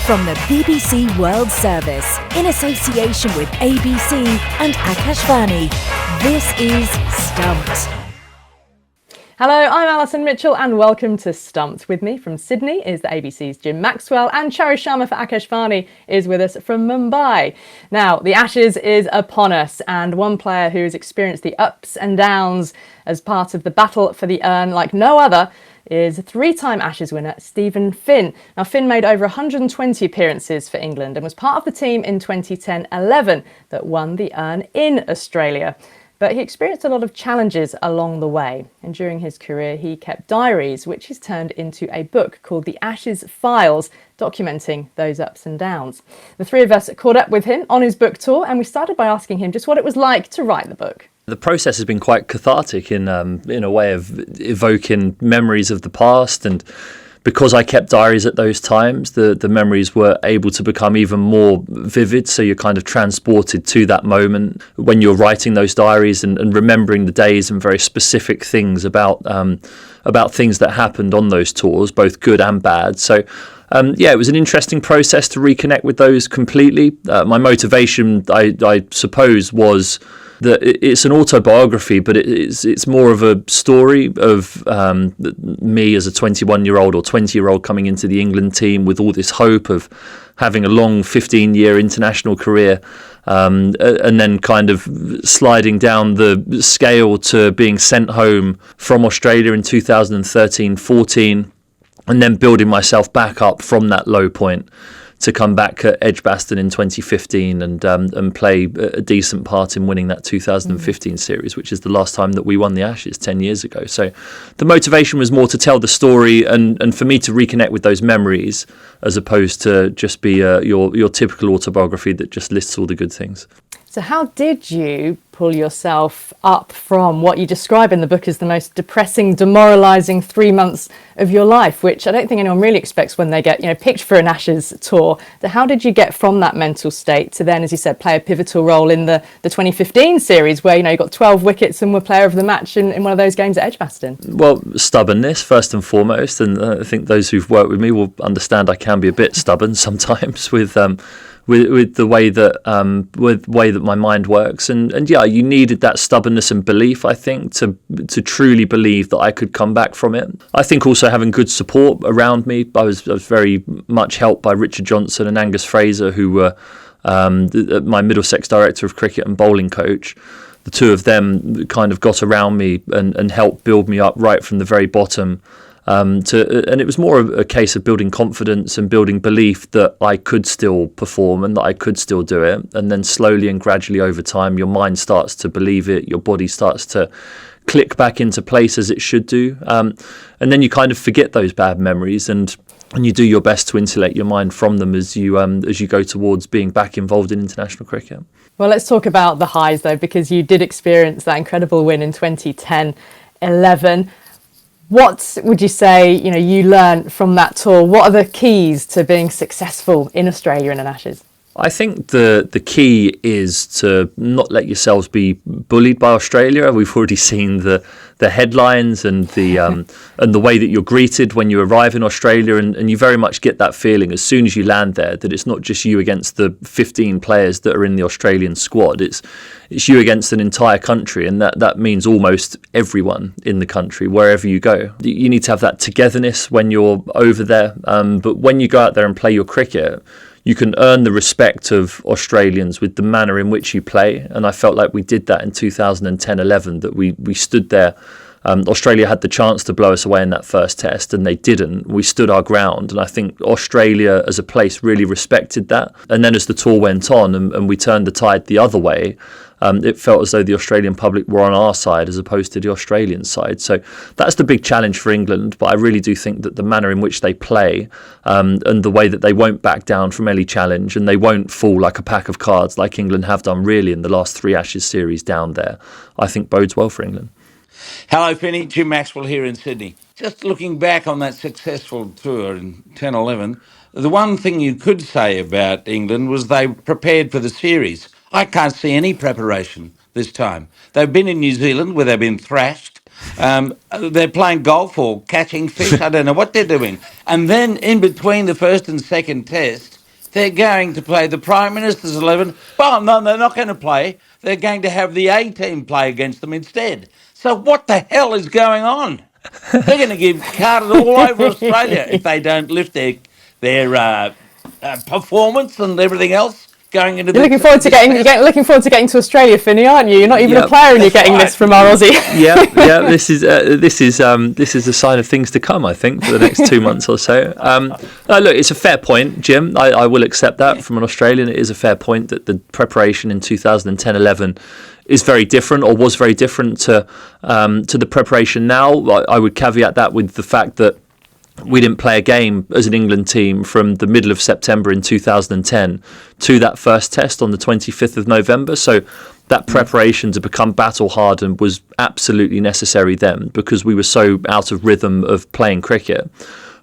From the BBC World Service, in association with ABC and Akashvani, this is Stumped. Hello, I'm Alison Mitchell and welcome to Stumped. With me from Sydney is the ABC's Jim Maxwell, and Charis Sharma for Akashvani is with us from Mumbai. Now, the Ashes is upon us, and one player who has experienced the ups and downs as part of the battle for the urn like no other is three-time Ashes winner Steven Finn. Now, Finn made over 120 appearances for England and was part of the team in 2010-11 that won the urn in Australia. But he experienced a lot of challenges along the way, and during his career he kept diaries, which he's turned into a book called The Ashes Files, documenting those ups and downs. The three of us caught up with him on his book tour, and we started by asking him just what it was like to write the book. The process has been quite cathartic in a way of evoking memories of the past, and because I kept diaries at those times, the memories were able to become even more vivid. So you're kind of transported to that moment when you're writing those diaries and remembering the days and very specific things about things that happened on those tours, both good and bad. So it was an interesting process to reconnect with those completely. My motivation, I suppose, was that it's an autobiography, but it's more of a story of me as a 21-year-old or 20-year-old coming into the England team with all this hope of having a long 15-year international career, and then kind of sliding down the scale to being sent home from Australia in 2013-14, and then building myself back up from that low point to come back at Edgbaston in 2015 and play a decent part in winning that 2015 series, which is the last time that we won the Ashes 10 years ago. So the motivation was more to tell the story and for me to reconnect with those memories, as opposed to just be your typical autobiography that just lists all the good things. So how did you pull yourself up from what you describe in the book as the most depressing, demoralising 3 months of your life, which I don't think anyone really expects when they get picked for an Ashes tour? So how did you get from that mental state to then, as you said, play a pivotal role in the 2015 series where you got 12 wickets and were player of the match in one of those games at Edgbaston? Well, stubbornness first and foremost, and I think those who've worked with me will understand I can be a bit stubborn sometimes with the way that my mind works, and you needed that stubbornness and belief, I think, to truly believe that I could come back from it. I think also having good support around me. I was very much helped by Richard Johnson and Angus Fraser, who were my Middlesex director of cricket and bowling coach. The two of them kind of got around me and helped build me up right from the very bottom. And it was more a case of building confidence and building belief that I could still perform and that I could still do it. And then slowly and gradually over time, your mind starts to believe it, your body starts to click back into place as it should do. And then you kind of forget those bad memories and you do your best to insulate your mind from them as you go towards being back involved in international cricket. Well, let's talk about the highs, though, because you did experience that incredible win in 2010-11. What would you say, you learned from that tour? What are the keys to being successful in Australia in an Ashes? I think the key is to not let yourselves be bullied by Australia. We've already seen the headlines and the way that you're greeted when you arrive in Australia, and you very much get that feeling as soon as you land there that it's not just you against the 15 players that are in the Australian squad. It's you against an entire country, and that means almost everyone in the country, wherever you go. You need to have that togetherness when you're over there, but when you go out there and play your cricket, you can earn the respect of Australians with the manner in which you play. And I felt like we did that in 2010-11, that we stood there. Australia had the chance to blow us away in that first test and they didn't. We stood our ground, and I think Australia as a place really respected that. And then as the tour went on and we turned the tide the other way, it felt as though the Australian public were on our side as opposed to the Australian side. So that's the big challenge for England. But I really do think that the manner in which they play and the way that they won't back down from any challenge and they won't fall like a pack of cards like England have done really in the last three Ashes series down there, I think bodes well for England. Hello, Penny. Jim Maxwell here in Sydney. Just looking back on that successful tour in 10-11, the one thing you could say about England was they prepared for the series. I can't see any preparation this time. They've been in New Zealand where they've been thrashed. They're playing golf or catching fish. I don't know what they're doing. And then in between the first and second test, they're going to play the Prime Minister's 11. Well, no, they're not going to play. They're going to have the A team play against them instead. So what the hell is going on? They're going to give carded all over Australia if they don't lift their performance and everything else going into. You're looking forward to getting to Australia, Finney, aren't you? You're not even a player, and you're getting this from our Aussie. yeah. This is a sign of things to come, I think, for the next 2 months or so. Look, it's a fair point, Jim. I will accept that from an Australian. It is a fair point that the preparation in 2010-11 is very different, or was very different to the preparation now. I would caveat that with the fact that we didn't play a game as an England team from the middle of September in 2010 to that first test on the 25th of November. So that preparation to become battle hardened was absolutely necessary then, because we were so out of rhythm of playing cricket.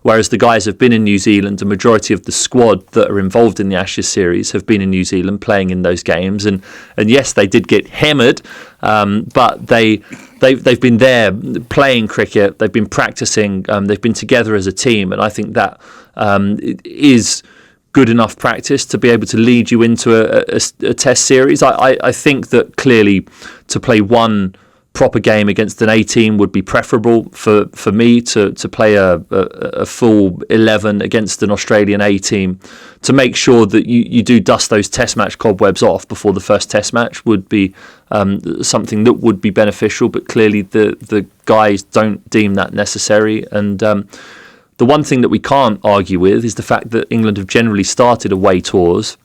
Whereas the guys have been in New Zealand, the majority of the squad that are involved in the Ashes series have been in New Zealand playing in those games. And yes, they did get hammered, but they've been there playing cricket. They've been practicing. They've been together as a team, and I think that is good enough practice to be able to lead you into a test series. I think that clearly to play one proper game against an A team would be preferable for me to play a full 11 against an Australian A team, to make sure that you do dust those test match cobwebs off before the first test match would be something that would be beneficial. But clearly the guys don't deem that necessary. And the one thing that we can't argue with is the fact that England have generally started away tours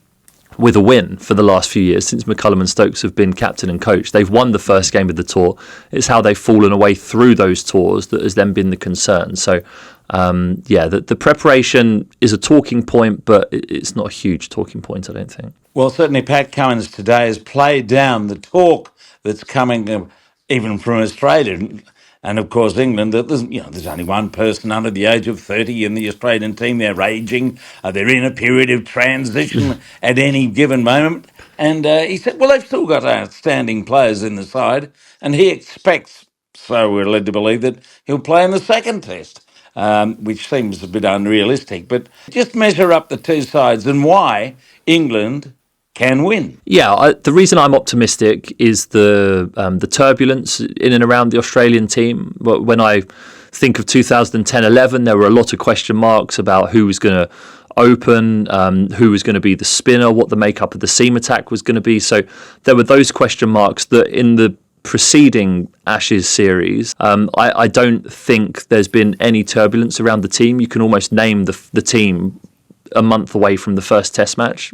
with a win for the last few years since McCullum and Stokes have been captain and coach. They've won the first game of the tour. It's how they've fallen away through those tours that has then been the concern. So, the preparation is a talking point, but it's not a huge talking point, I don't think. Well, certainly Pat Cummins today has played down the talk that's coming even from Australia. And of course, England, there's only one person under the age of 30 in the Australian team. They're aging. They're in a period of transition at any given moment. And he said, well, they've still got outstanding players in the side. And he expects, so we're led to believe, that he'll play in the second test, which seems a bit unrealistic. But just measure up the two sides and why England can win. Yeah, the reason I'm optimistic is the turbulence in and around the Australian team. When I think of 2010-11, there were a lot of question marks about who was going to open, who was going to be the spinner, what the makeup of the seam attack was going to be. So there were those question marks that in the preceding Ashes series, I don't think there's been any turbulence around the team. You can almost name the team a month away from the first test match.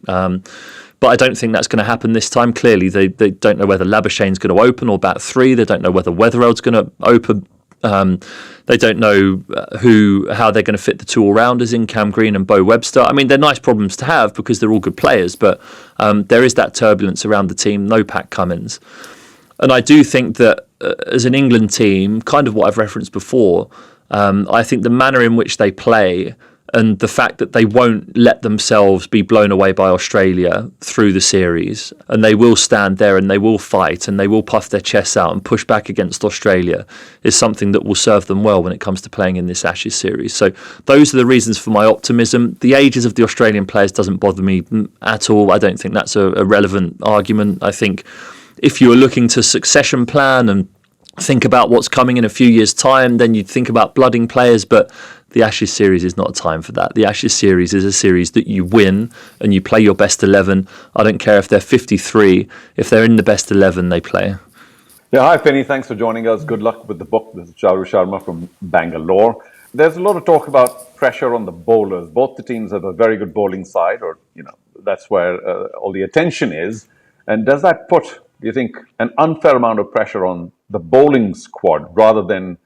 But I don't think that's going to happen this time. Clearly, they don't know whether Labuschagne's going to open or bat 3. They don't know whether Wethereld's going to open. They don't know how they're going to fit the two all-rounders in, Cam Green and Beau Webster. I mean, they're nice problems to have because they're all good players, but there is that turbulence around the team. No Pat Cummins. And I do think that as an England team, kind of what I've referenced before, I think the manner in which they play and the fact that they won't let themselves be blown away by Australia through the series, and they will stand there and they will fight and they will puff their chests out and push back against Australia, is something that will serve them well when it comes to playing in this Ashes series. So those are the reasons for my optimism. The ages of the Australian players doesn't bother me at all. I don't think that's a relevant argument. I think if you are looking to succession plan and think about what's coming in a few years' time, then you'd think about blooding players, but the Ashes series is not a time for that. The Ashes series is a series that you win and you play your best 11. I don't care if they're 53. If they're in the best 11, they play. Yeah, hi, Finney. Thanks for joining us. Good luck with the book. This is Charu Sharma from Bangalore. There's a lot of talk about pressure on the bowlers. Both the teams have a very good bowling side, or, that's where all the attention is. And does that put, do you think, an unfair amount of pressure on the bowling squad rather than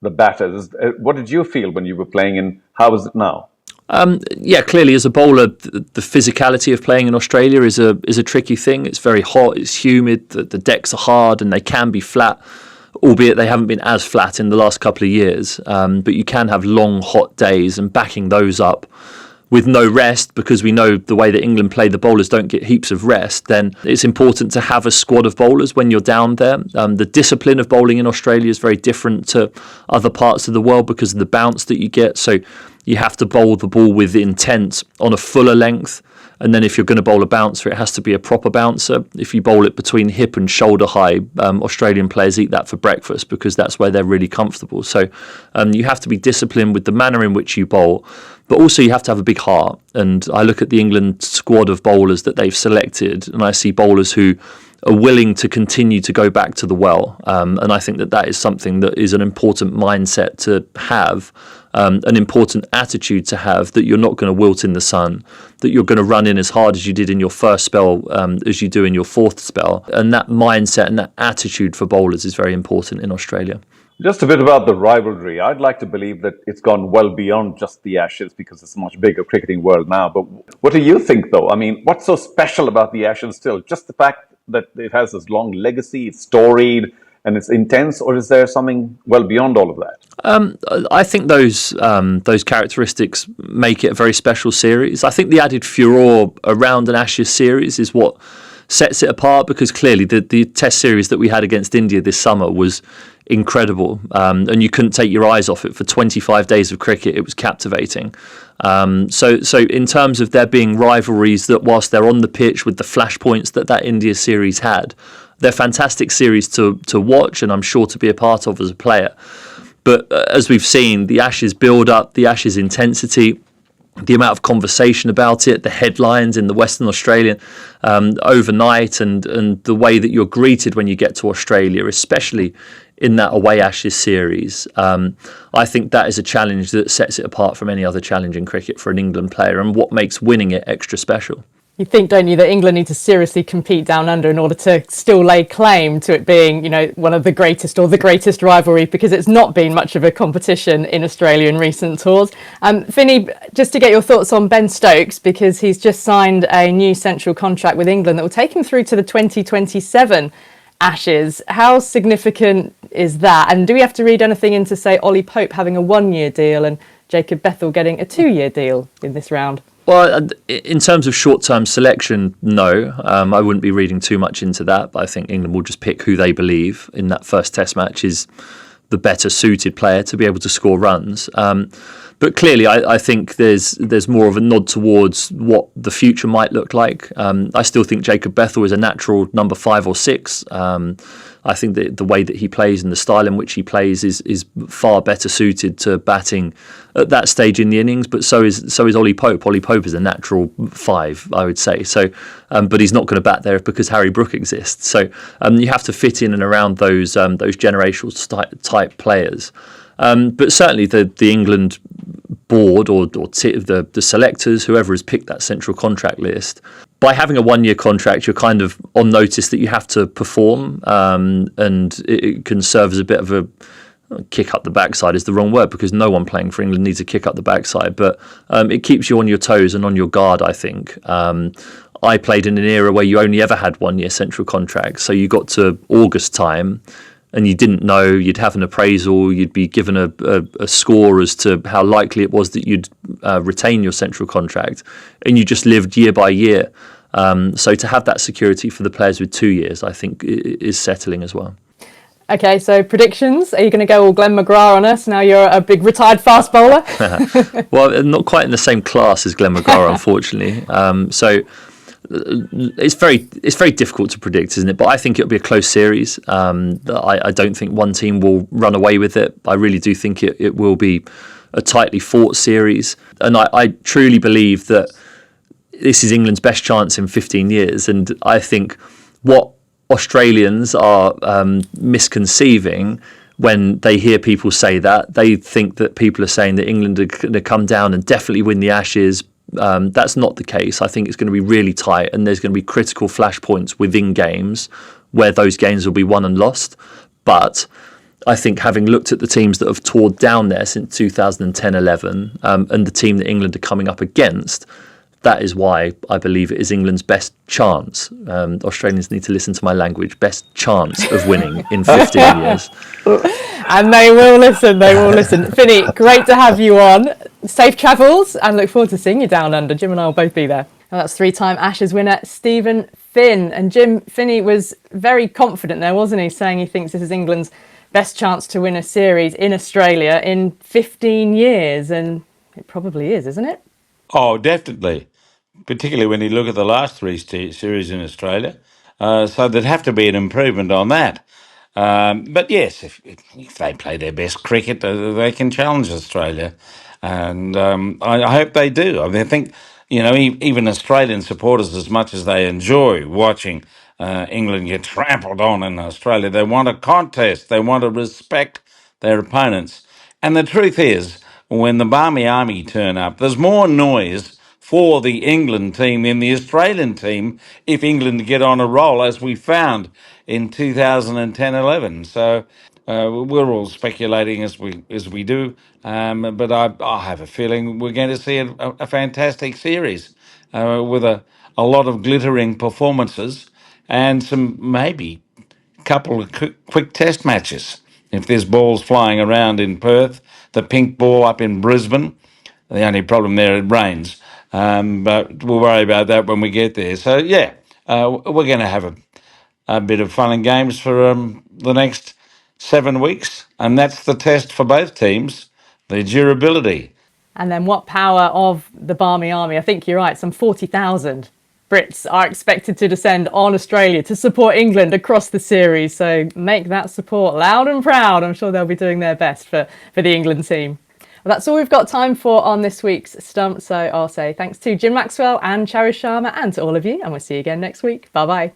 the batters? What did you feel when you were playing, and how is it now? Clearly as a bowler, the physicality of playing in Australia is a tricky thing. It's very hot, it's humid, the decks are hard and they can be flat, albeit they haven't been as flat in the last couple of years. But you can have long, hot days, and backing those up with no rest, because we know the way that England play, the bowlers don't get heaps of rest, then it's important to have a squad of bowlers when you're down there. The discipline of bowling in Australia is very different to other parts of the world because of the bounce that you get. So you have to bowl the ball with intent on a fuller length. And then if you're going to bowl a bouncer, it has to be a proper bouncer. If you bowl it between hip and shoulder high, Australian players eat that for breakfast because that's where they're really comfortable. So you have to be disciplined with the manner in which you bowl, but also you have to have a big heart. And I look at the England squad of bowlers that they've selected, and I see bowlers who are willing to continue to go back to the well. And I think that is something that is an important mindset to have, an important attitude to have, that you're not going to wilt in the sun, that you're going to run in as hard as you did in your first spell as you do in your fourth spell. And that mindset and that attitude for bowlers is very important in Australia. Just a bit about the rivalry. I'd like to believe that it's gone well beyond just the Ashes because it's a much bigger cricketing world now. But what do you think, though? I mean, what's so special about the Ashes still? Just the fact that it has this long legacy, it's storied, and it's intense, or is there something well beyond all of that? I think those characteristics make it a very special series. I think the added furore around an Ashes series is what sets it apart, because clearly the Test series that we had against India this summer was incredible, and you couldn't take your eyes off it for 25 days of cricket. It was captivating. So in terms of there being rivalries that, whilst they're on the pitch with the flashpoints that India series had, they're fantastic series to watch, and I'm sure to be a part of as a player. But as we've seen, the Ashes build up, the Ashes intensity, the amount of conversation about it, the headlines in the Western Australian overnight, and the way that you're greeted when you get to Australia, especially in that away Ashes series. I think that is a challenge that sets it apart from any other challenge in cricket for an England player, and what makes winning it extra special. You think, don't you, that England need to seriously compete down under in order to still lay claim to it being, one of the greatest or the greatest rivalry, because it's not been much of a competition in Australia in recent tours. Finny, just to get your thoughts on Ben Stokes, because he's just signed a new central contract with England that will take him through to the 2027 Ashes. How significant is that? And do we have to read anything into, say, Ollie Pope having a 1-year deal and Jacob Bethel getting a 2-year deal in this round? Well, in terms of short-term selection, no. I wouldn't be reading too much into that, but I think England will just pick who they believe in that first Test match is the better suited player to be able to score runs. But clearly, I think there's more of a nod towards what the future might look like. I still think Jacob Bethel is a natural number 5 or 6. I think that the way that he plays and the style in which he plays is far better suited to batting at that stage in the innings. But so is Ollie Pope. Ollie Pope is a natural 5, I would say. So, but he's not going to bat there because Harry Brook exists. So you have to fit in and around those generational type players. But certainly the England board or the selectors, whoever has picked that central contract list, by having a 1-year contract, you're kind of on notice that you have to perform, and it can serve as a bit of a kick up the backside is the wrong word, because no one playing for England needs a kick up the backside, but it keeps you on your toes and on your guard, I think. I played in an era where you only ever had 1-year central contracts, so you got to August time and you didn't know, you'd have an appraisal, you'd be given a score as to how likely it was that you'd retain your central contract, and you just lived year by year. So to have that security for the players with 2 years, I think is settling as well. Okay, so predictions. Are you going to go all Glenn McGrath on us? Now you're a big retired fast bowler. Well, not quite in the same class as Glenn McGrath, unfortunately. So it's very difficult to predict, isn't it? But I think it'll be a close series. I don't think one team will run away with it. I really do think it will be a tightly fought series. And I truly believe that this is England's best chance in 15 years. And I think what Australians are misconceiving when they hear people say that, they think that people are saying that England are going to come down and definitely win the Ashes. That's not the case. I think it's going to be really tight, and there's going to be critical flashpoints within games where those games will be won and lost. But I think, having looked at the teams that have toured down there since 2010-11 and the team that England are coming up against, that is why I believe it is England's best chance. Australians need to listen to my language. Best chance of winning in 15 years. And they will listen. Finny, great to have you on. Safe travels, and look forward to seeing you down under. Jim and I will both be there. And that's 3-time Ashes winner Stephen Finn. And Finny was very confident there, wasn't he, saying he thinks this is England's best chance to win a series in Australia in 15 years. And It probably is, isn't it? Oh, definitely. Particularly when you look at the last three series in Australia. So there'd have to be an improvement on that. But yes, if they play their best cricket, they can challenge Australia. And I hope they do. I mean, I think, even Australian supporters, as much as they enjoy watching England get trampled on in Australia, they want a contest. They want to respect their opponents. And the truth is, when the Barmy Army turn up, there's more noise for the England team than the Australian team if England get on a roll, as we found in 2010-11. So we're all speculating as we do, but I have a feeling we're going to see a fantastic series with a lot of glittering performances and some maybe couple of quick test matches. If there's balls flying around in Perth, the pink ball up in Brisbane, the only problem there, it rains. But we'll worry about that when we get there. So, yeah, we're going to have a bit of fun and games for the next 7 weeks. And that's the test for both teams, the durability. And then what power of the Barmy Army? I think you're right, some 40,000 Brits are expected to descend on Australia to support England across the series. So make that support loud and proud. I'm sure they'll be doing their best for the England team. Well, that's all we've got time for on this week's Stump. So I'll say thanks to Jim Maxwell and Charu Sharma and to all of you. And we'll see you again next week. Bye-bye.